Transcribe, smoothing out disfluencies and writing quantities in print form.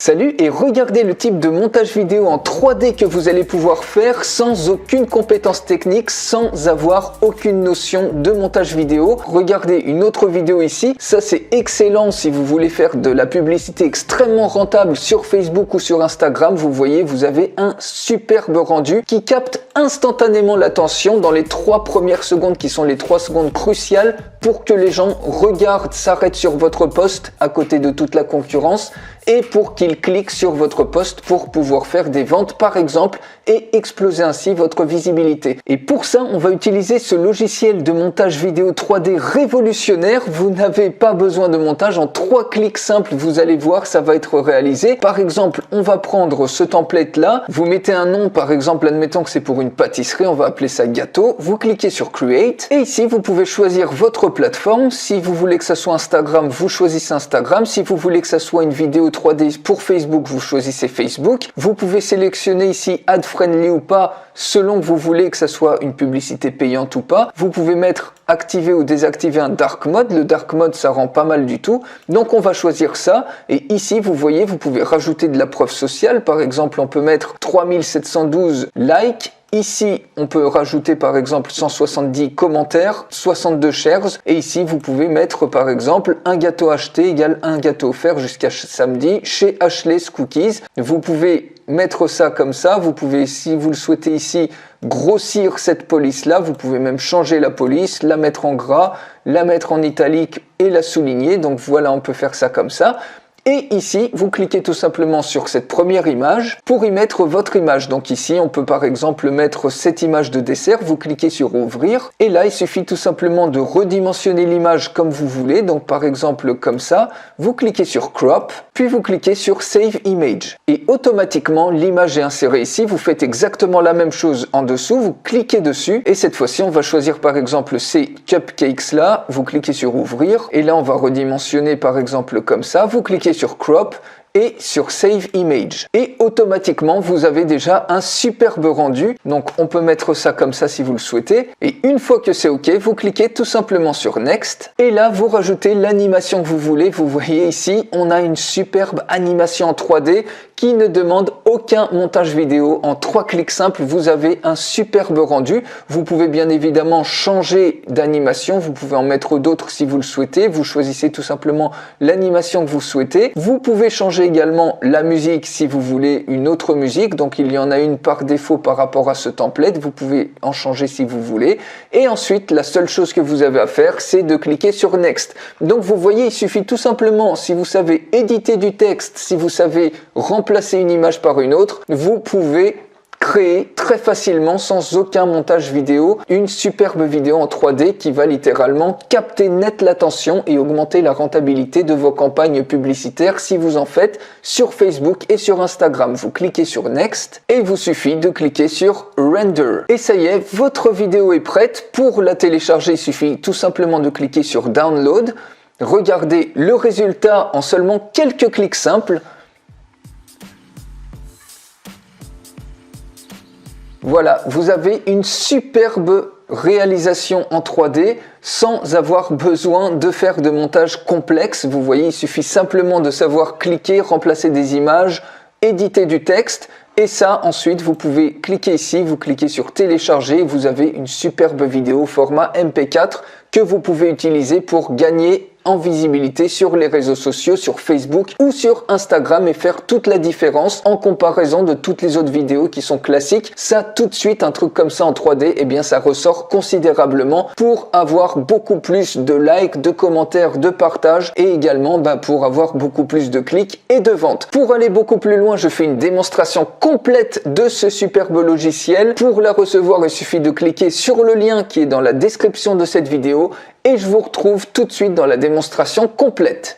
Salut et regardez le type de montage vidéo en 3D que vous allez pouvoir faire sans aucune compétence technique, sans avoir aucune notion de montage vidéo. Regardez une autre vidéo ici, ça c'est excellent si vous voulez faire de la publicité extrêmement rentable sur Facebook ou sur Instagram. Vous voyez, vous avez un superbe rendu qui capte instantanément l'attention dans les 3 premières secondes qui sont les 3 secondes cruciales pour que les gens regardent, s'arrêtent sur votre post à côté de toute la concurrence et pour qu'ils cliquent sur votre post pour pouvoir faire des ventes par exemple et exploser ainsi votre visibilité. Et pour ça, on va utiliser ce logiciel de montage vidéo 3D révolutionnaire. Vous n'avez pas besoin de montage, en 3 clics simples, vous allez voir, ça va être réalisé. Par exemple, on va prendre ce template là, vous mettez un nom, par exemple, admettons que c'est pour une pâtisserie, on va appeler ça gâteau, vous cliquez sur Create et ici vous pouvez choisir votre plateforme. Si vous voulez que ça soit Instagram, vous choisissez Instagram. Si vous voulez que ça soit une vidéo 3D pour Facebook, vous choisissez Facebook. Vous pouvez sélectionner ici Ad Friendly ou pas, selon que vous voulez que ça soit une publicité payante ou pas. Vous pouvez mettre activer ou désactiver un dark mode. Le dark mode, ça rend pas mal du tout. Donc on va choisir ça. Et ici, vous voyez, vous pouvez rajouter de la preuve sociale. Par exemple, on peut mettre 3712 likes. Ici, on peut rajouter par exemple 170 commentaires, 62 shares. Et ici, vous pouvez mettre par exemple un gâteau acheté égale un gâteau offert jusqu'à samedi chez Ashley's Cookies. Vous pouvez mettre ça comme ça. Vous pouvez, si vous le souhaitez ici, grossir cette police-là. Vous pouvez même changer la police, la mettre en gras, la mettre en italique et la souligner. Donc voilà, on peut faire ça comme ça. Et ici, vous cliquez tout simplement sur cette première image pour y mettre votre image. Donc ici, on peut par exemple mettre cette image de dessert. Vous cliquez sur ouvrir. Et là, il suffit tout simplement de redimensionner l'image comme vous voulez. Donc par exemple comme ça, vous cliquez sur crop, puis vous cliquez sur save image. Et automatiquement, l'image est insérée ici. Vous faites exactement la même chose en dessous. Vous cliquez dessus. Et cette fois-ci, on va choisir par exemple ces cupcakes là. Vous cliquez sur ouvrir. Et là, on va redimensionner par exemple comme ça. Vous cliquez sur crop et sur Save Image. Et automatiquement, vous avez déjà un superbe rendu. Donc, on peut mettre ça comme ça si vous le souhaitez. Et une fois que c'est OK, vous cliquez tout simplement sur Next. Et là, vous rajoutez l'animation que vous voulez. Vous voyez ici, on a une superbe animation en 3D qui ne demande aucun montage vidéo. En 3 clics simples, vous avez un superbe rendu. Vous pouvez bien évidemment changer d'animation. Vous pouvez en mettre d'autres si vous le souhaitez. Vous choisissez tout simplement l'animation que vous souhaitez. Vous pouvez changer également la musique si vous voulez une autre musique. Donc il y en a une par défaut par rapport à ce template. Vous pouvez en changer si vous voulez. Et ensuite, la seule chose que vous avez à faire, c'est de cliquer sur Next. Donc vous voyez, il suffit tout simplement, si vous savez éditer du texte, si vous savez remplacer une image par une autre, vous pouvez créer très facilement, sans aucun montage vidéo, une superbe vidéo en 3D qui va littéralement capter net l'attention et augmenter la rentabilité de vos campagnes publicitaires si vous en faites sur Facebook et sur Instagram. Vous cliquez sur Next et il vous suffit de cliquer sur Render. Et ça y est, votre vidéo est prête. Pour la télécharger, il suffit tout simplement de cliquer sur Download. Regardez le résultat en seulement quelques clics simples. Voilà, vous avez une superbe réalisation en 3D sans avoir besoin de faire de montage complexe. Vous voyez, il suffit simplement de savoir cliquer, remplacer des images, éditer du texte. Et ça, ensuite, vous pouvez cliquer ici, vous cliquez sur télécharger, vous avez une superbe vidéo format MP4 que vous pouvez utiliser pour gagner en visibilité sur les réseaux sociaux, sur Facebook ou sur Instagram et faire toute la différence en comparaison de toutes les autres vidéos qui sont classiques. Ça, tout de suite, un truc comme ça en 3D, eh bien, ça ressort considérablement pour avoir beaucoup plus de likes, de commentaires, de partages et également pour avoir beaucoup plus de clics et de ventes. Pour aller beaucoup plus loin, je fais une démonstration complète de ce superbe logiciel. Pour la recevoir, il suffit de cliquer sur le lien qui est dans la description de cette vidéo et je vous retrouve tout de suite dans la démonstration complète.